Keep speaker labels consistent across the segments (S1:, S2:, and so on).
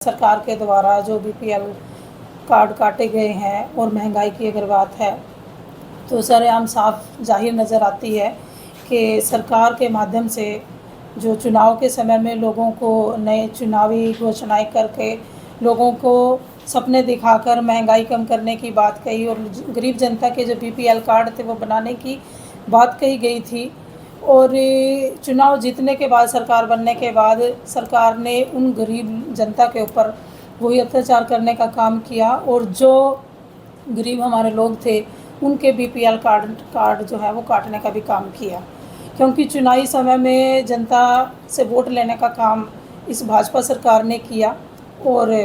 S1: सरकार के द्वारा जो बीपीएल कार्ड काटे गए हैं और महंगाई की अगर बात है तो सरेआम साफ जाहिर नज़र आती है कि सरकार के माध्यम से जो चुनाव के समय में लोगों को नए चुनावी घोषणाएं करके लोगों को सपने दिखाकर महंगाई कम करने की बात कही और गरीब जनता के जो बीपीएल कार्ड थे वो बनाने की बात कही गई थी। और चुनाव जीतने के बाद, सरकार बनने के बाद, सरकार ने उन गरीब जनता के ऊपर वही अत्याचार करने का काम किया और जो गरीब हमारे लोग थे उनके बीपीएल कार्ड जो है वो काटने का भी काम किया। क्योंकि चुनावी समय में जनता से वोट लेने का काम इस भाजपा सरकार ने किया और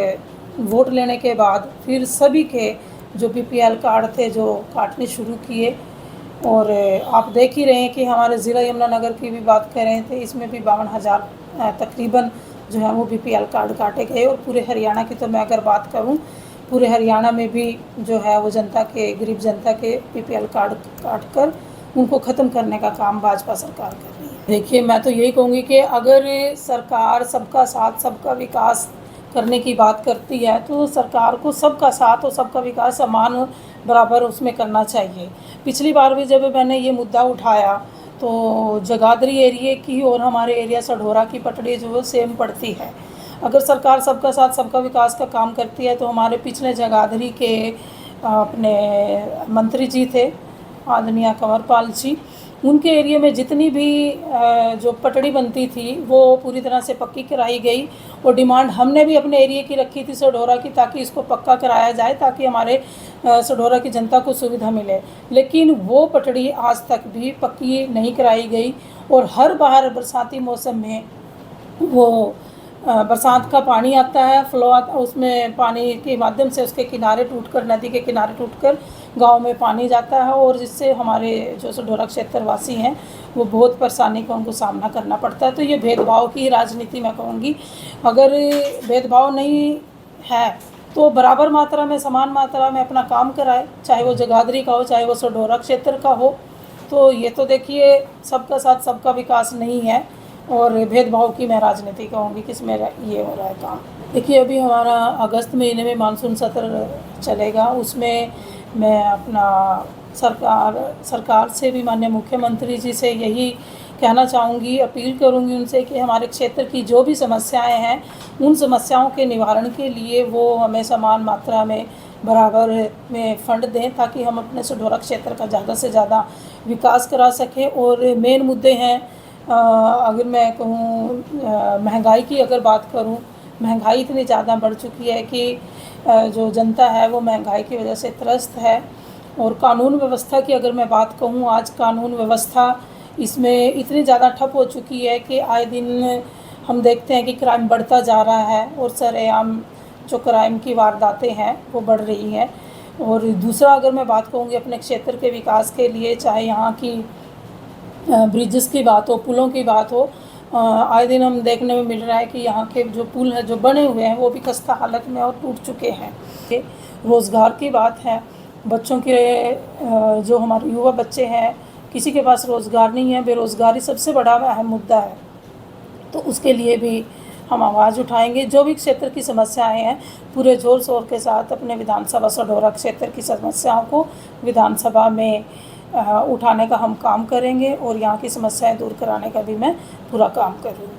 S1: वोट लेने के बाद फिर सभी के जो बीपीएल कार्ड थे जो काटने शुरू किए। और आप देख ही रहे हैं कि हमारे ज़िला यमुनानगर की भी बात कर रहे थे, इसमें भी 52,000 तकरीबन जो है वो बीपीएल कार्ड काटे गए। और पूरे हरियाणा की तो मैं अगर बात करूं, पूरे हरियाणा में भी जो है वो जनता के, गरीब जनता के बीपीएल कार्ड काट कर उनको ख़त्म करने का काम भाजपा सरकार कर रही है। देखिए, मैं तो यही कहूँगी कि अगर सरकार सबका साथ सबका विकास करने की बात करती है तो सरकार को सबका साथ और सबका विकास समान बराबर उसमें करना चाहिए। पिछली बार भी जब मैंने ये मुद्दा उठाया तो जगाधरी एरिया की और हमारे एरिया सढौरा की पटड़ी जो है सेम पड़ती है। अगर सरकार सबका साथ सबका विकास का काम करती है तो हमारे पिछले जगाधरी के अपने मंत्री जी थे आदरणीय कंवरपाल जी, उनके एरिया में जितनी भी जो पटड़ी बनती थी वो पूरी तरह से पक्की कराई गई। और डिमांड हमने भी अपने एरिया की रखी थी सढौरा की, ताकि इसको पक्का कराया जाए ताकि हमारे सढौरा की जनता को सुविधा मिले। लेकिन वो पटड़ी आज तक भी पक्की नहीं कराई गई और हर बार बरसाती मौसम में वो बरसात का पानी आता है, फ्लो आता, उसमें पानी के माध्यम से उसके किनारे टूटकर, नदी के किनारे टूटकर गांव में पानी जाता है और जिससे हमारे जो सढौरा क्षेत्रवासी हैं वो बहुत परेशानी का उनको सामना करना पड़ता है। तो ये भेदभाव की राजनीति मैं कहूँगी। अगर भेदभाव नहीं है तो बराबर मात्रा में, समान मात्रा में अपना काम कराए, चाहे वो जगाधरी का हो चाहे वो सढौरा क्षेत्र का हो। तो ये तो देखिए, सबका साथ सबका विकास नहीं है और भेदभाव की मैं राजनीति कहूँगी कि इसमें ये हो रहा है काम। देखिए, अभी हमारा अगस्त महीने में मानसून सत्र चलेगा, उसमें मैं अपना सरकार से भी, माननीय मुख्यमंत्री जी से यही कहना चाहूँगी, अपील करूँगी उनसे कि हमारे क्षेत्र की जो भी समस्याएं हैं उन समस्याओं के निवारण के लिए वो हमें समान मात्रा में बराबर में फंड दें ताकि हम अपने सढौरा क्षेत्र का ज़्यादा से ज़्यादा विकास करा सकें। और मेन मुद्दे हैं, अगर मैं कहूँ महंगाई की अगर बात करूँ, महंगाई इतनी ज़्यादा बढ़ चुकी है कि जो जनता है वो महंगाई की वजह से त्रस्त है। और कानून व्यवस्था की अगर मैं बात कहूँ, आज कानून व्यवस्था इसमें इतनी ज़्यादा ठप हो चुकी है कि आए दिन हम देखते हैं कि क्राइम बढ़ता जा रहा है और सरेआम जो क्राइम की वारदातें हैं वो बढ़ रही हैं। और दूसरा, अगर मैं बात कहूँगी अपने क्षेत्र के विकास के लिए, चाहे यहाँ की ब्रिजेस की बात हो, पुलों की बात हो, आए दिन हम देखने में मिल रहा है कि यहाँ के जो पुल हैं जो बने हुए हैं वो भी खस्ता हालत में और टूट चुके हैं। रोज़गार की बात है, बच्चों के जो हमारे युवा बच्चे हैं किसी के पास रोज़गार नहीं है, बेरोज़गारी सबसे बड़ा अहम मुद्दा है। तो उसके लिए भी हम आवाज़ उठाएंगे। जो भी क्षेत्र की समस्याएं हैं पूरे ज़ोर शोर के साथ अपने विधानसभा सढौरा क्षेत्र की समस्याओं को विधानसभा में उठाने का हम काम करेंगे और यहाँ की समस्याएं दूर कराने का भी मैं पूरा काम करूँगी।